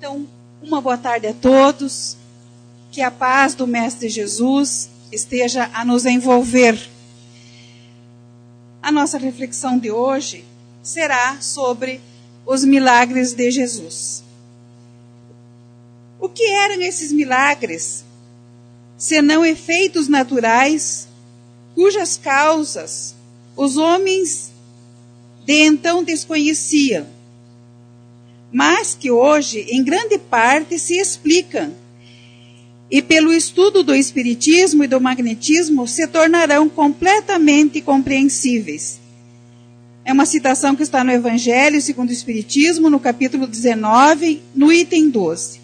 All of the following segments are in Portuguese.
Então, uma boa tarde a todos. Que a paz do Mestre Jesus esteja a nos envolver. A nossa reflexão de hoje será sobre os milagres de Jesus. O que eram esses milagres, senão efeitos naturais, cujas causas os homens de então desconheciam, mas que hoje, em grande parte, se explicam e pelo estudo do espiritismo e do magnetismo se tornarão completamente compreensíveis. É uma citação que está no Evangelho segundo o Espiritismo, no capítulo 19, no item 12.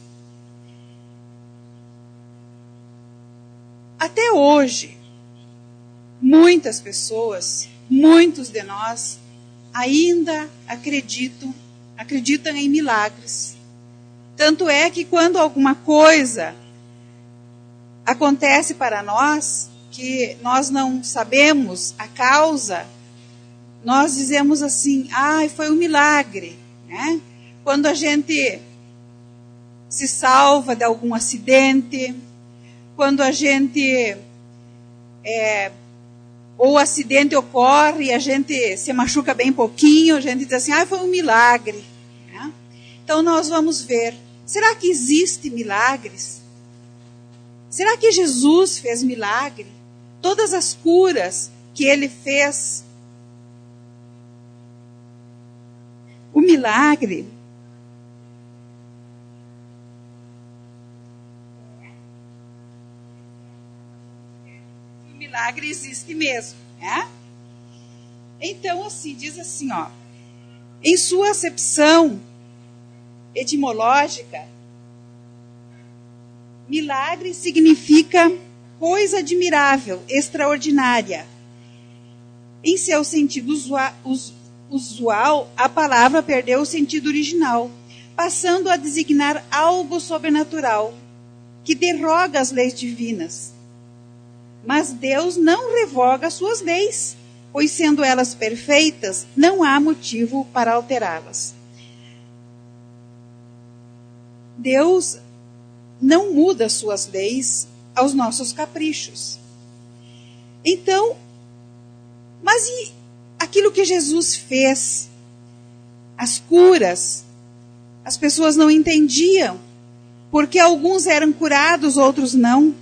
Até hoje, muitas pessoas, muitos de nós, ainda acreditam em milagres. Tanto é que quando alguma coisa acontece para nós, que nós não sabemos a causa, nós dizemos assim, foi um milagre, né? Quando a gente se salva de algum acidente, quando a gente, ou o acidente ocorre e a gente se machuca bem pouquinho, a gente diz assim, foi um milagre, né? Então nós vamos ver, será que existem milagres? Será que Jesus fez milagre? Todas as curas que ele fez. O milagre existe mesmo, né? Então, assim, diz assim, em sua acepção etimológica, milagre significa coisa admirável, extraordinária. Em seu sentido usual, a palavra perdeu o sentido original, passando a designar algo sobrenatural, que derroga as leis divinas. Mas Deus não revoga suas leis, pois sendo elas perfeitas, não há motivo para alterá-las. Deus não muda suas leis aos nossos caprichos. Então, mas e aquilo que Jesus fez? As curas, as pessoas não entendiam, porque alguns eram curados, outros não.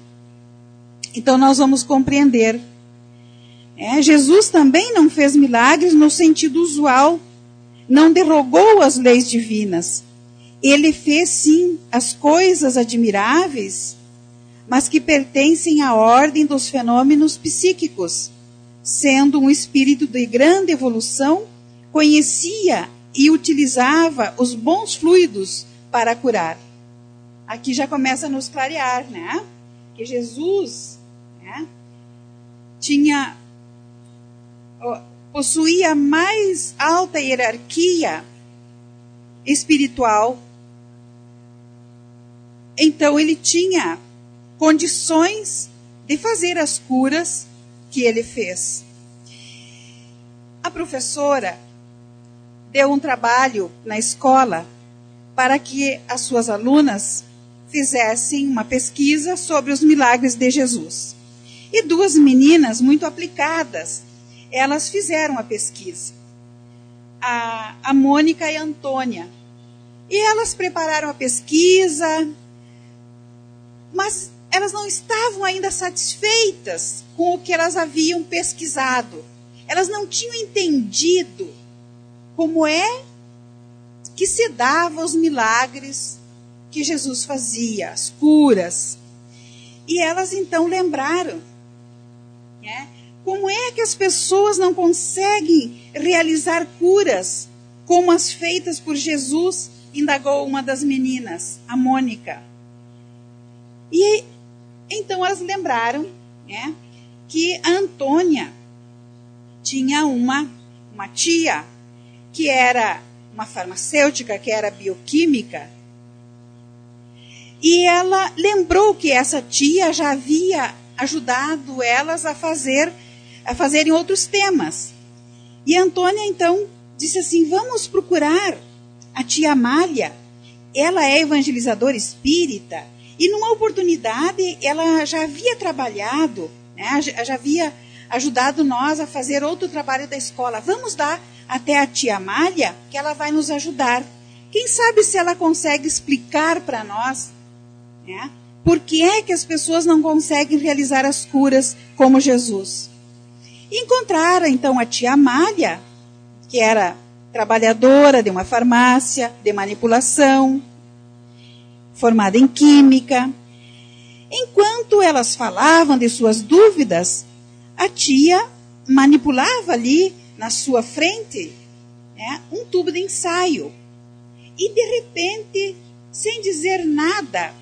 Então nós vamos compreender. Jesus também não fez milagres no sentido usual, não derrogou as leis divinas. Ele fez, sim, as coisas admiráveis, mas que pertencem à ordem dos fenômenos psíquicos. Sendo um espírito de grande evolução, conhecia e utilizava os bons fluidos para curar. Aqui já começa a nos clarear, né? Que Jesus, né, possuía a mais alta hierarquia espiritual. Então, ele tinha condições de fazer as curas que ele fez. A professora deu um trabalho na escola para que as suas alunas fizessem uma pesquisa sobre os milagres de Jesus. E duas meninas muito aplicadas, elas fizeram a pesquisa. A Mônica e a Antônia. E elas prepararam a pesquisa, mas elas não estavam ainda satisfeitas com o que elas haviam pesquisado. Elas não tinham entendido como é que se davam os milagres que Jesus fazia, as curas. E elas então lembraram, né? Como é que as pessoas não conseguem realizar curas como as feitas por Jesus? Indagou uma das meninas, a Mônica. E então elas lembraram, né, que a Antônia tinha uma tia que era uma farmacêutica, que era bioquímica. E ela lembrou que essa tia já havia ajudado elas a fazerem outros temas. E a Antônia então disse assim, vamos procurar a tia Amália ela é evangelizadora espírita, e numa oportunidade ela já havia trabalhado, né, já havia ajudado nós a fazer outro trabalho da escola. Vamos lá até a tia Amália, que ela vai nos ajudar. Quem sabe se ela consegue explicar para nós, né, por que é que as pessoas não conseguem realizar as curas como Jesus. Encontraram então a tia Amália, que era trabalhadora de uma farmácia de manipulação, formada em química. Enquanto elas falavam de suas dúvidas, a tia manipulava ali na sua frente, né, um tubo de ensaio. E de repente, sem dizer nada,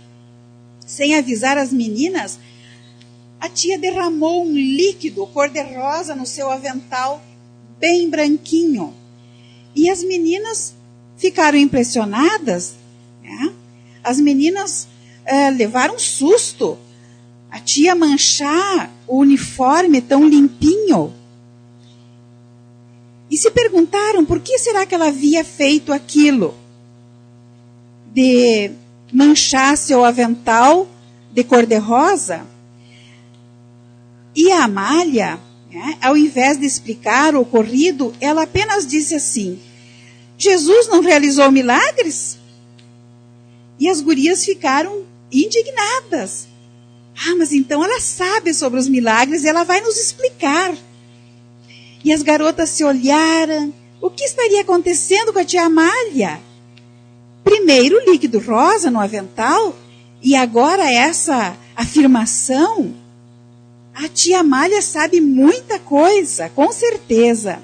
sem avisar as meninas, a tia derramou um líquido cor-de-rosa no seu avental, bem branquinho. E as meninas ficaram impressionadas, né? As meninas levaram um susto. A tia manchar o uniforme tão limpinho. E se perguntaram por que será que ela havia feito aquilo, de manchar seu avental de cor-de-rosa. E a Amália, né, ao invés de explicar o ocorrido, ela apenas disse assim: Jesus não realizou milagres? E as gurias ficaram indignadas. Ah, mas então ela sabe sobre os milagres e ela vai nos explicar. E as garotas se olharam. O que estaria acontecendo com a tia Amália? Primeiro o líquido rosa no avental e agora essa afirmação. A tia Amália sabe muita coisa, com certeza.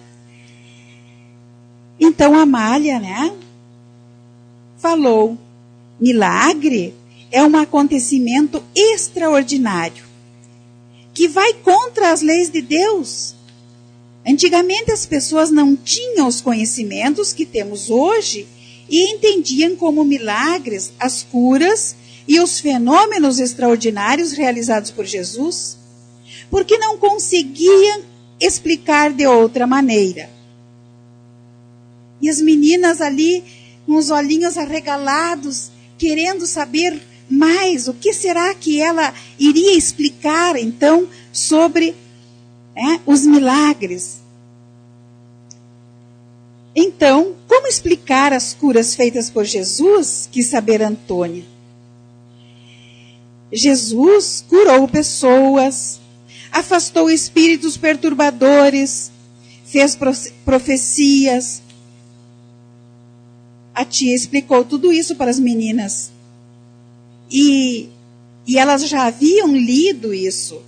Então a Amália, né, falou: milagre é um acontecimento extraordinário, que vai contra as leis de Deus. Antigamente as pessoas não tinham os conhecimentos que temos hoje e entendiam como milagres as curas e os fenômenos extraordinários realizados por Jesus, porque não conseguiam explicar de outra maneira. E as meninas ali, com os olhinhos arregalados, querendo saber mais, o que será que ela iria explicar, então, sobre os milagres. Então, como explicar as curas feitas por Jesus? Quis saber Antônia. Jesus curou pessoas, afastou espíritos perturbadores, fez profecias. A tia explicou tudo isso para as meninas. E elas já haviam lido isso.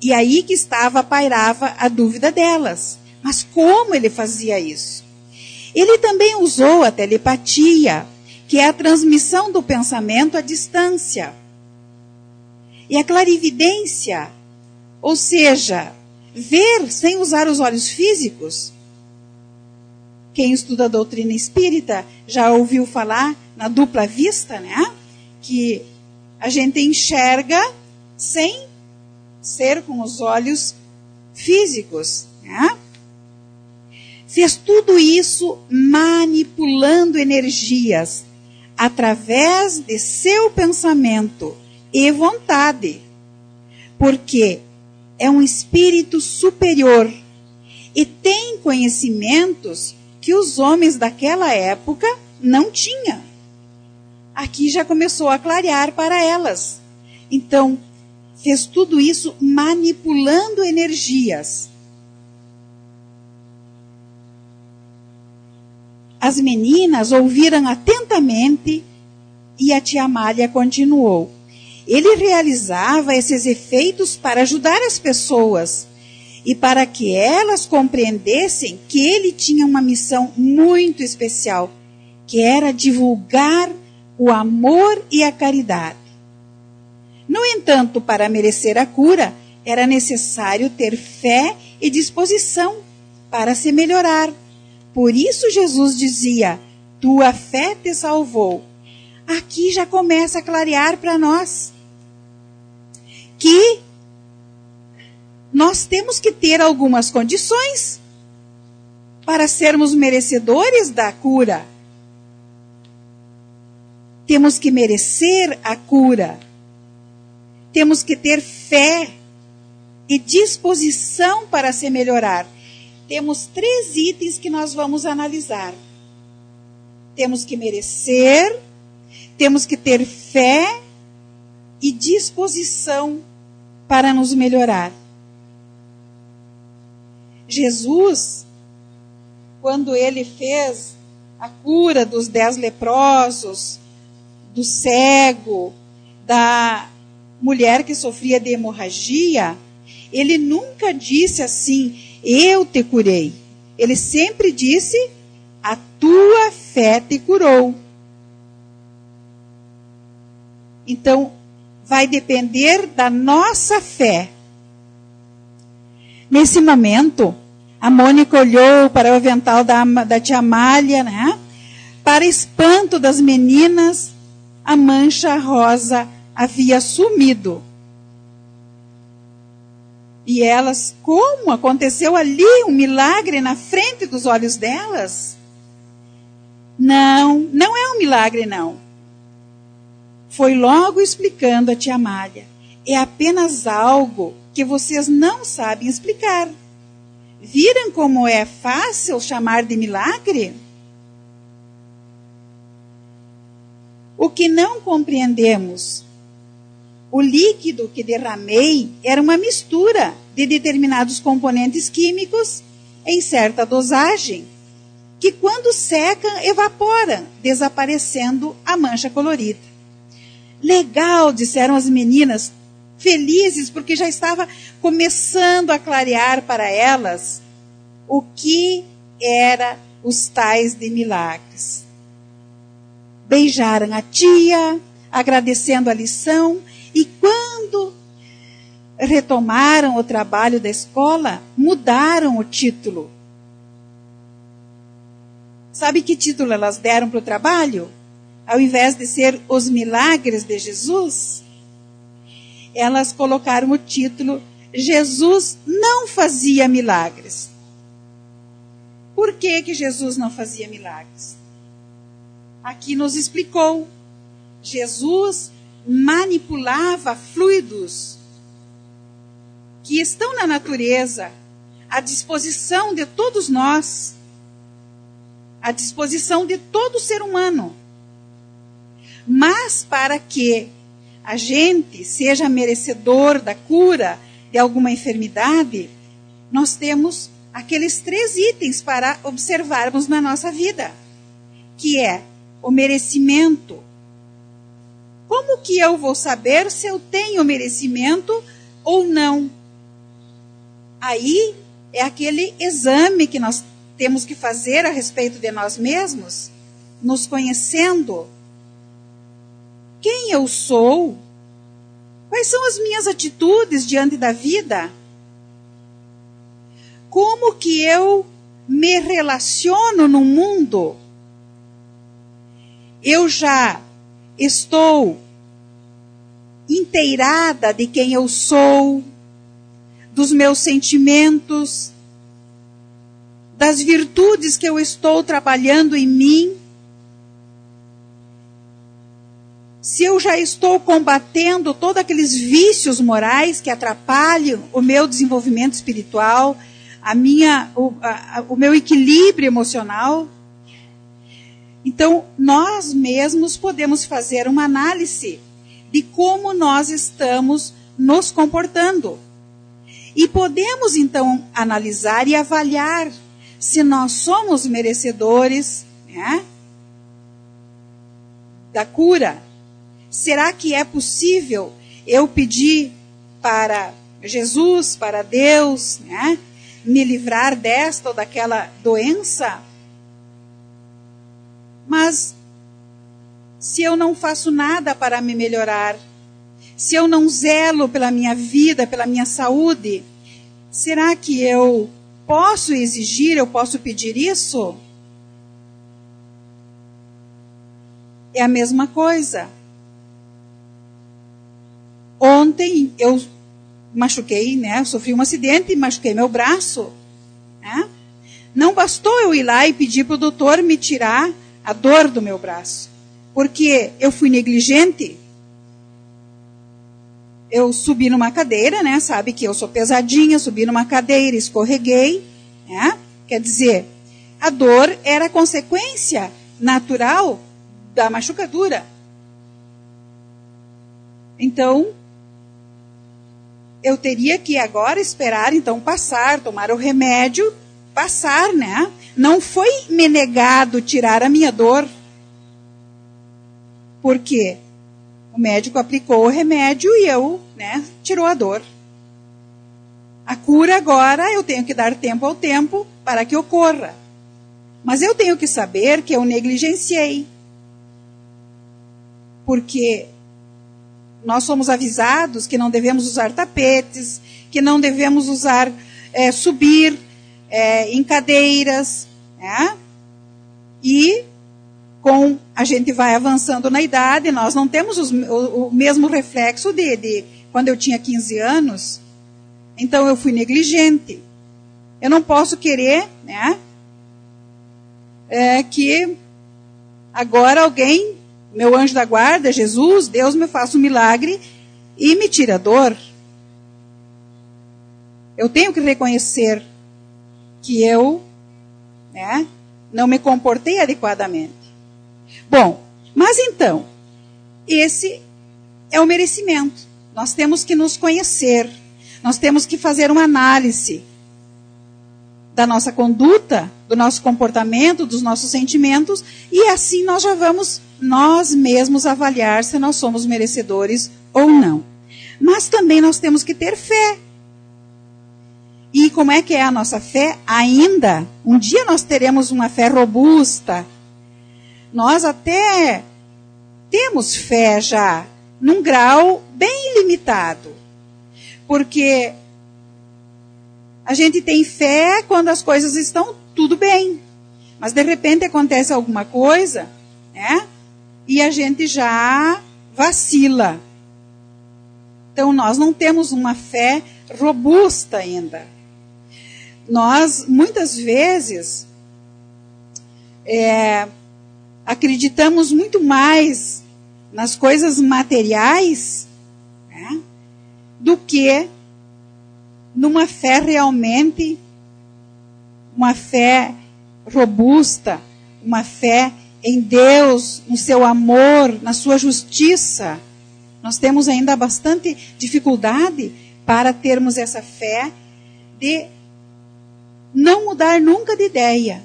E aí que pairava a dúvida delas. Mas como ele fazia isso? Ele também usou a telepatia, que é a transmissão do pensamento à distância. E a clarividência, ou seja, ver sem usar os olhos físicos. Quem estuda a doutrina espírita já ouviu falar na dupla vista, né? Que a gente enxerga sem ser com os olhos físicos, né? Fez tudo isso manipulando energias através de seu pensamento e vontade, porque é um espírito superior e tem conhecimentos que os homens daquela época não tinham. Aqui já começou a clarear para elas. Então, fez tudo isso manipulando energias. As meninas ouviram atentamente e a tia Amália continuou. Ele realizava esses efeitos para ajudar as pessoas e para que elas compreendessem que ele tinha uma missão muito especial, que era divulgar o amor e a caridade. No entanto, para merecer a cura, era necessário ter fé e disposição para se melhorar. Por isso Jesus dizia: tua fé te salvou. Aqui já começa a clarear para nós que nós temos que ter algumas condições para sermos merecedores da cura. temos que merecer a cura. Temos que ter fé e disposição para se melhorar. Temos 3 itens que nós vamos analisar. Temos que merecer, temos que ter fé e disposição para nos melhorar. Jesus, quando ele fez a cura dos 10 leprosos, do cego, da mulher que sofria de hemorragia, ele nunca disse assim, eu te curei. Ele sempre disse, a tua fé te curou. Então, vai depender da nossa fé. Nesse momento, a Mônica olhou para o avental da tia Amália, né? Para espanto das meninas, a mancha rosa havia sumido. E elas, como? Aconteceu ali um milagre na frente dos olhos delas? Não, não é um milagre, não. Foi logo explicando a tia Amália. É apenas algo que vocês não sabem explicar. Viram como é fácil chamar de milagre? O que não compreendemos, o líquido que derramei era uma mistura de determinados componentes químicos em certa dosagem, que quando secam, evaporam, desaparecendo a mancha colorida. Legal, disseram as meninas, felizes, porque já estava começando a clarear para elas o que era os tais de milagres. Beijaram a tia, agradecendo a lição, e quando retomaram o trabalho da escola, mudaram o título. Sabe que título elas deram para o trabalho? Ao invés de ser Os Milagres de Jesus, elas colocaram o título Jesus não fazia milagres. Por que Jesus não fazia milagres? Aqui nos explicou. Jesus manipulava fluidos que estão na natureza, à disposição de todos nós, à disposição de todo ser humano. Mas para que a gente seja merecedor da cura de alguma enfermidade, nós temos aqueles 3 itens para observarmos na nossa vida, que é o merecimento. Como que eu vou saber se eu tenho merecimento ou não? Aí é aquele exame que nós temos que fazer a respeito de nós mesmos, nos conhecendo. Quem eu sou? Quais são as minhas atitudes diante da vida? Como que eu me relaciono no mundo? Eu já estou inteirada de quem eu sou, dos meus sentimentos, das virtudes que eu estou trabalhando em mim? Se eu já estou combatendo todos aqueles vícios morais que atrapalham o meu desenvolvimento espiritual, o meu equilíbrio emocional? Então, nós mesmos podemos fazer uma análise de como nós estamos nos comportando. E podemos, então, analisar e avaliar se nós somos merecedores, né, da cura. Será que é possível eu pedir para Jesus, para Deus, né, me livrar desta ou daquela doença? Mas se eu não faço nada para me melhorar, se eu não zelo pela minha vida, pela minha saúde, será que eu posso exigir, eu posso pedir isso? É a mesma coisa. Ontem eu machuquei, né? Eu sofri um acidente e machuquei meu braço, né? Não bastou eu ir lá e pedir para o doutor me tirar a dor do meu braço, porque eu fui negligente. Eu subi numa cadeira, né? Sabe que eu sou pesadinha, subi numa cadeira, escorreguei, né? Quer dizer, a dor era consequência natural da machucadura. Então, eu teria que agora esperar, então, passar, tomar o remédio, passar, né? Não foi me negado tirar a minha dor. Por quê? O médico aplicou o remédio e eu, né, tirou a dor. A cura agora eu tenho que dar tempo ao tempo para que ocorra. Mas eu tenho que saber que eu negligenciei. Porque nós somos avisados que não devemos usar tapetes, que não devemos usar, subir em cadeiras, né? E a gente vai avançando na idade, nós não temos o mesmo reflexo de quando eu tinha 15 anos. Então eu fui negligente. Eu não posso querer, né, que agora alguém, meu anjo da guarda, Jesus, Deus, me faça um milagre e me tire a dor. Eu tenho que reconhecer que eu, né, não me comportei adequadamente. Bom, mas então, esse é o merecimento. Nós temos que nos conhecer, nós temos que fazer uma análise da nossa conduta, do nosso comportamento, dos nossos sentimentos, e assim nós já vamos nós mesmos avaliar se nós somos merecedores ou não. Mas também nós temos que ter fé. E como é que é a nossa fé? Ainda, um dia nós teremos uma fé robusta. Nós até temos fé já, num grau bem limitado. Porque a gente tem fé quando as coisas estão tudo bem. Mas de repente acontece alguma coisa, né? E a gente já vacila. Então nós não temos uma fé robusta ainda. Nós, muitas vezes, acreditamos muito mais nas coisas materiais, né, do que numa fé realmente, uma fé robusta, uma fé em Deus, no seu amor, na sua justiça. Nós temos ainda bastante dificuldade para termos essa fé de não mudar nunca de ideia,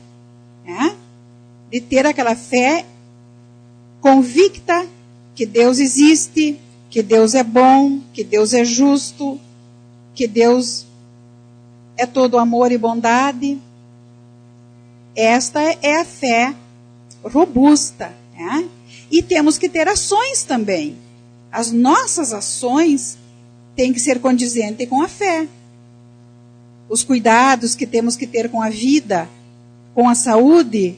né? De ter aquela fé convicta que Deus existe, que Deus é bom, que Deus é justo, que Deus é todo amor e bondade. Esta é a fé robusta, né? E temos que ter ações também. As nossas ações têm que ser condizentes com a fé. Os cuidados que temos que ter com a vida, com a saúde.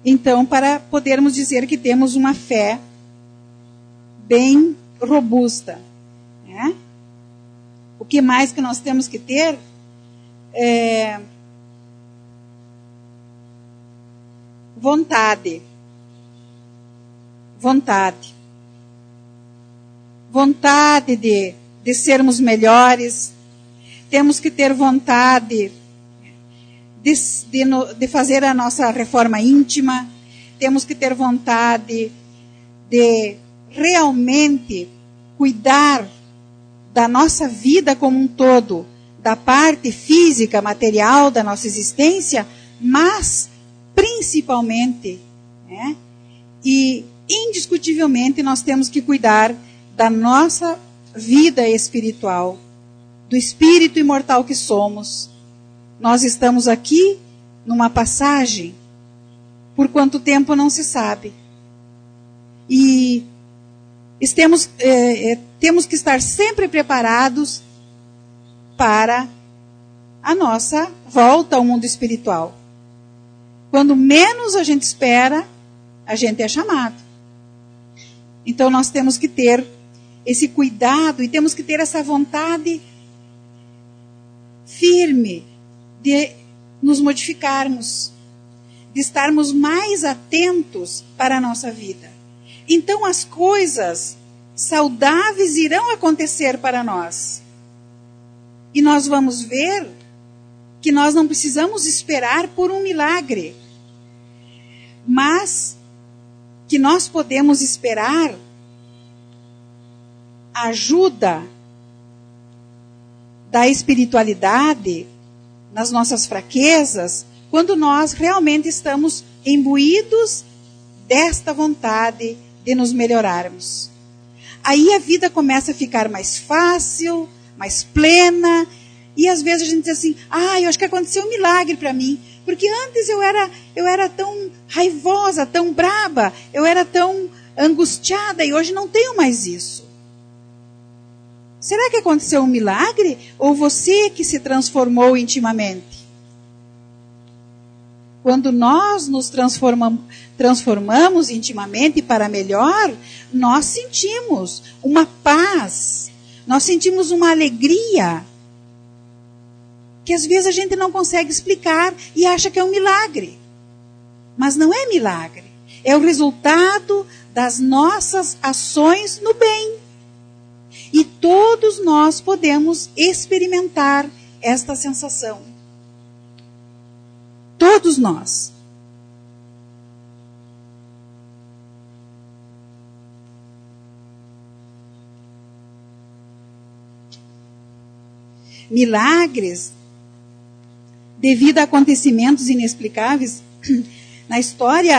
Então, para podermos dizer que temos uma fé bem robusta, né? O que mais que nós temos que ter é vontade. Vontade. Vontade de sermos melhores. Temos que ter vontade de fazer a nossa reforma íntima. Temos que ter vontade de realmente cuidar da nossa vida como um todo, da parte física, material da nossa existência, mas principalmente, né, e indiscutivelmente nós temos que cuidar da nossa vida espiritual, do espírito imortal que somos. Nós estamos aqui numa passagem, por quanto tempo não se sabe. E temos que estar sempre preparados para a nossa volta ao mundo espiritual. Quando menos a gente espera, a gente é chamado. Então nós temos que ter esse cuidado e temos que ter essa vontade firme de nos modificarmos, de estarmos mais atentos para a nossa vida. Então as coisas saudáveis irão acontecer para nós. E nós vamos ver que nós não precisamos esperar por um milagre, mas que nós podemos esperar a ajuda da espiritualidade nas nossas fraquezas, quando nós realmente estamos imbuídos desta vontade de nos melhorarmos. Aí a vida começa a ficar mais fácil, mais plena, e às vezes a gente diz assim, eu acho que aconteceu um milagre para mim, porque antes eu era tão raivosa, tão braba, eu era tão angustiada, e hoje não tenho mais isso. Será que aconteceu um milagre, ou você que se transformou intimamente? Quando nós nos transformamos intimamente para melhor, nós sentimos uma paz, nós sentimos uma alegria, que às vezes a gente não consegue explicar e acha que é um milagre. Mas não é milagre, é o resultado das nossas ações no bem. E todos nós podemos experimentar esta sensação. Todos nós. Milagres, devido a acontecimentos inexplicáveis, na história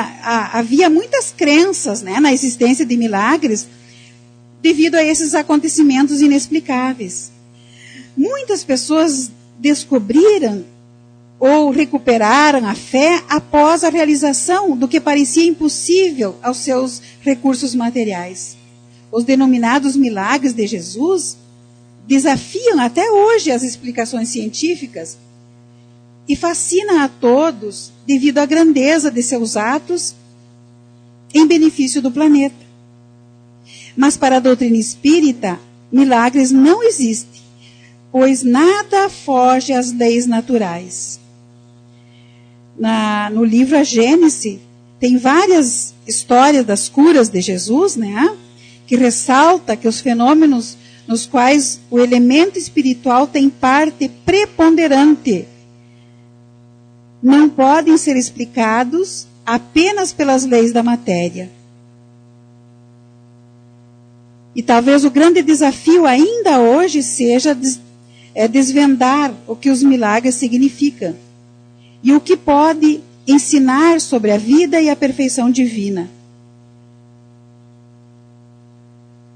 havia muitas crenças, na existência de milagres, devido a esses acontecimentos inexplicáveis. Muitas pessoas descobriram ou recuperaram a fé após a realização do que parecia impossível aos seus recursos materiais. Os denominados milagres de Jesus desafiam até hoje as explicações científicas e fascinam a todos devido à grandeza de seus atos em benefício do planeta. Mas para a doutrina espírita, milagres não existem, pois nada foge às leis naturais. No livro A Gênese, tem várias histórias das curas de Jesus, que ressalta que os fenômenos nos quais o elemento espiritual tem parte preponderante não podem ser explicados apenas pelas leis da matéria. E talvez o grande desafio ainda hoje seja desvendar o que os milagres significam e o que pode ensinar sobre a vida e a perfeição divina.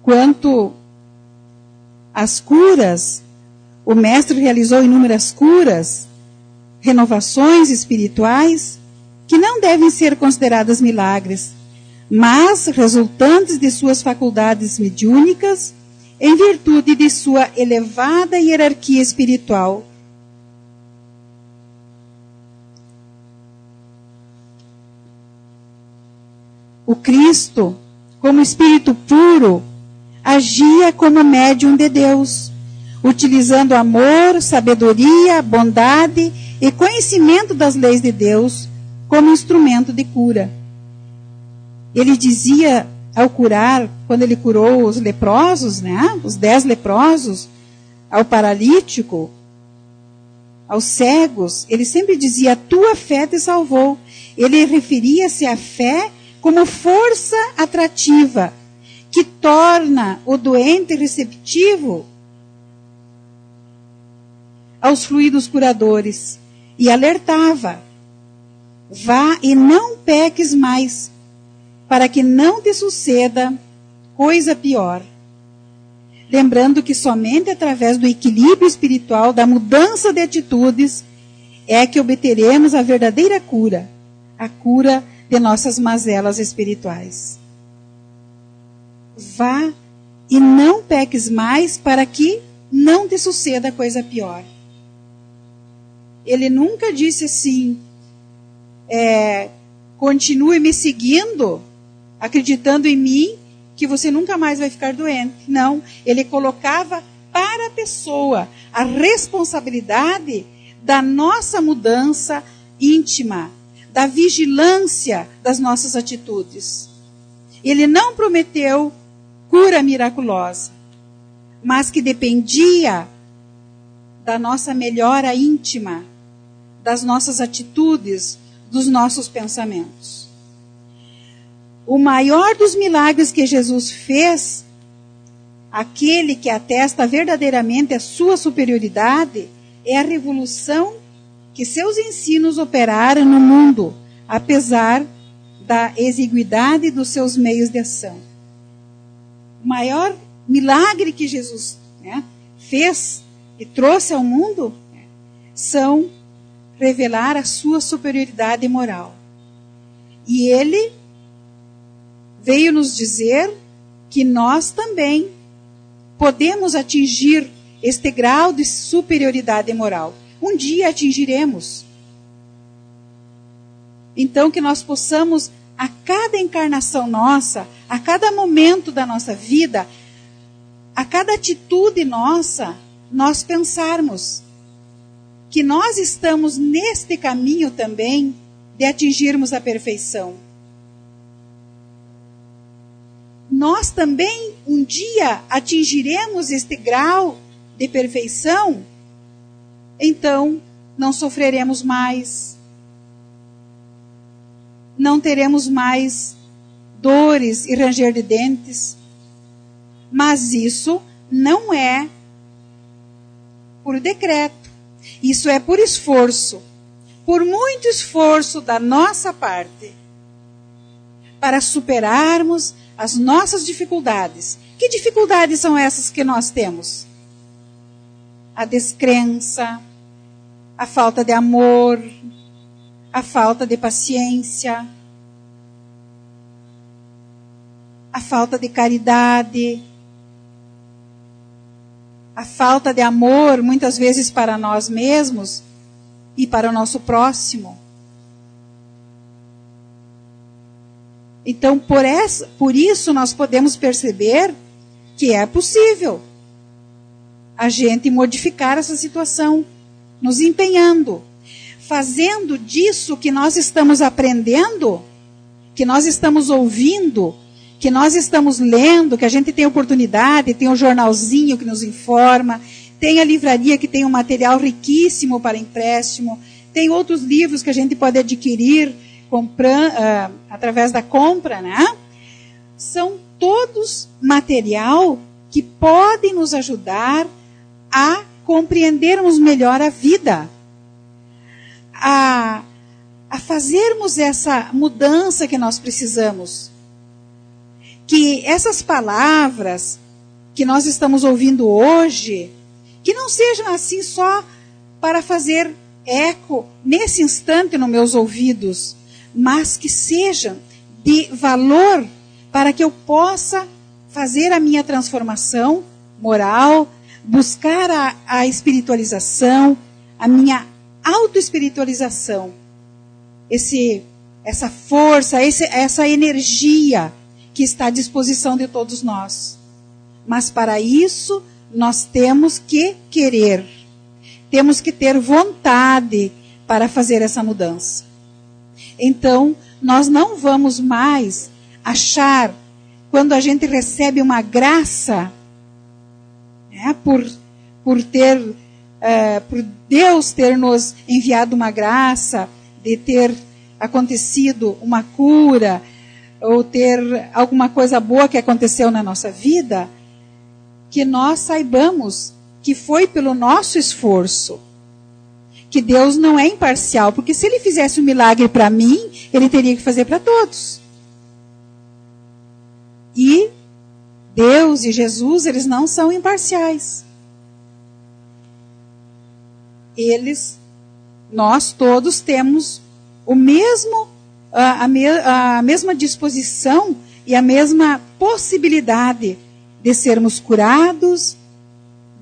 Quanto às curas, o Mestre realizou inúmeras curas, renovações espirituais, que não devem ser consideradas milagres, mas resultantes de suas faculdades mediúnicas, em virtude de sua elevada hierarquia espiritual. O Cristo, como Espírito puro, agia como médium de Deus, utilizando amor, sabedoria, bondade e conhecimento das leis de Deus como instrumento de cura. Ele dizia, ao curar, quando ele curou os leprosos, os 10 leprosos, ao paralítico, aos cegos, ele sempre dizia, a tua fé te salvou. Ele referia-se à fé como força atrativa, que torna o doente receptivo aos fluidos curadores, e alertava, vá e não peques mais, para que não te suceda coisa pior. Lembrando que somente através do equilíbrio espiritual, da mudança de atitudes, é que obteremos a verdadeira cura, a cura de nossas mazelas espirituais. Vá e não peques mais, para que não te suceda coisa pior. Ele nunca disse assim, continue me seguindo, acreditando em mim, que você nunca mais vai ficar doente. Não, ele colocava para a pessoa a responsabilidade da nossa mudança íntima, da vigilância das nossas atitudes. Ele não prometeu cura miraculosa, mas que dependia da nossa melhora íntima, das nossas atitudes, dos nossos pensamentos. O maior dos milagres que Jesus fez, aquele que atesta verdadeiramente a sua superioridade, é a revolução que seus ensinos operaram no mundo, apesar da exiguidade dos seus meios de ação. O maior milagre que Jesus fez e trouxe ao mundo são revelar a sua superioridade moral. E ele veio nos dizer que nós também podemos atingir este grau de superioridade moral. Um dia atingiremos. Então que nós possamos, a cada encarnação nossa, a cada momento da nossa vida, a cada atitude nossa, nós pensarmos que nós estamos neste caminho também de atingirmos a perfeição. Nós também um dia atingiremos este grau de perfeição, então não sofreremos mais, não teremos mais dores e ranger de dentes. Mas isso não é por decreto, isso é por esforço, por muito esforço da nossa parte, para superarmos as nossas dificuldades. Que dificuldades são essas que nós temos? A descrença, a falta de amor, a falta de paciência, a falta de caridade, a falta de amor, muitas vezes para nós mesmos e para o nosso próximo. Então, por isso nós podemos perceber que é possível a gente modificar essa situação, nos empenhando, fazendo disso que nós estamos aprendendo, que nós estamos ouvindo, que nós estamos lendo, que a gente tem oportunidade, tem um jornalzinho que nos informa, tem a livraria que tem um material riquíssimo para empréstimo, tem outros livros que a gente pode adquirir através da compra, né? São todos material que podem nos ajudar a compreendermos melhor a vida, a fazermos essa mudança que nós precisamos. Que essas palavras que nós estamos ouvindo hoje, que não sejam assim só para fazer eco nesse instante nos meus ouvidos, mas que sejam de valor para que eu possa fazer a minha transformação moral, buscar a espiritualização, a minha autoespiritualização, essa força, essa energia que está à disposição de todos nós. Mas para isso, nós temos que querer. Temos que ter vontade para fazer essa mudança. Então, nós não vamos mais achar, quando a gente recebe uma graça, por Deus ter nos enviado uma graça, de ter acontecido uma cura, ou ter alguma coisa boa que aconteceu na nossa vida, que nós saibamos que foi pelo nosso esforço, que Deus não é imparcial, porque se Ele fizesse um milagre para mim, Ele teria que fazer para todos. E Deus e Jesus, eles não são imparciais. Nós todos temos a mesma disposição e a mesma possibilidade de sermos curados,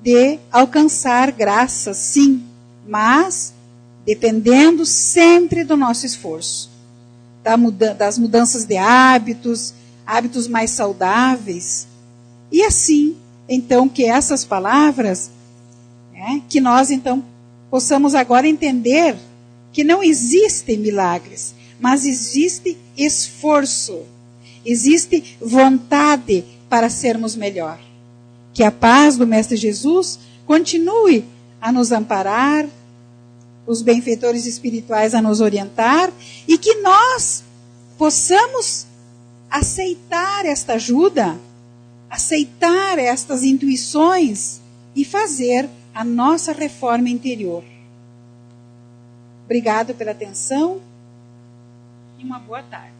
de alcançar graças, sim, mas dependendo sempre do nosso esforço, das mudanças de hábitos mais saudáveis. E assim, então, que essas palavras, que nós então possamos agora entender que não existem milagres. mas existe esforço, existe vontade para sermos melhor. Que a paz do Mestre Jesus continue a nos amparar, os benfeitores espirituais a nos orientar, e que nós possamos aceitar esta ajuda, aceitar estas intuições e fazer a nossa reforma interior. Obrigado pela atenção e uma boa tarde.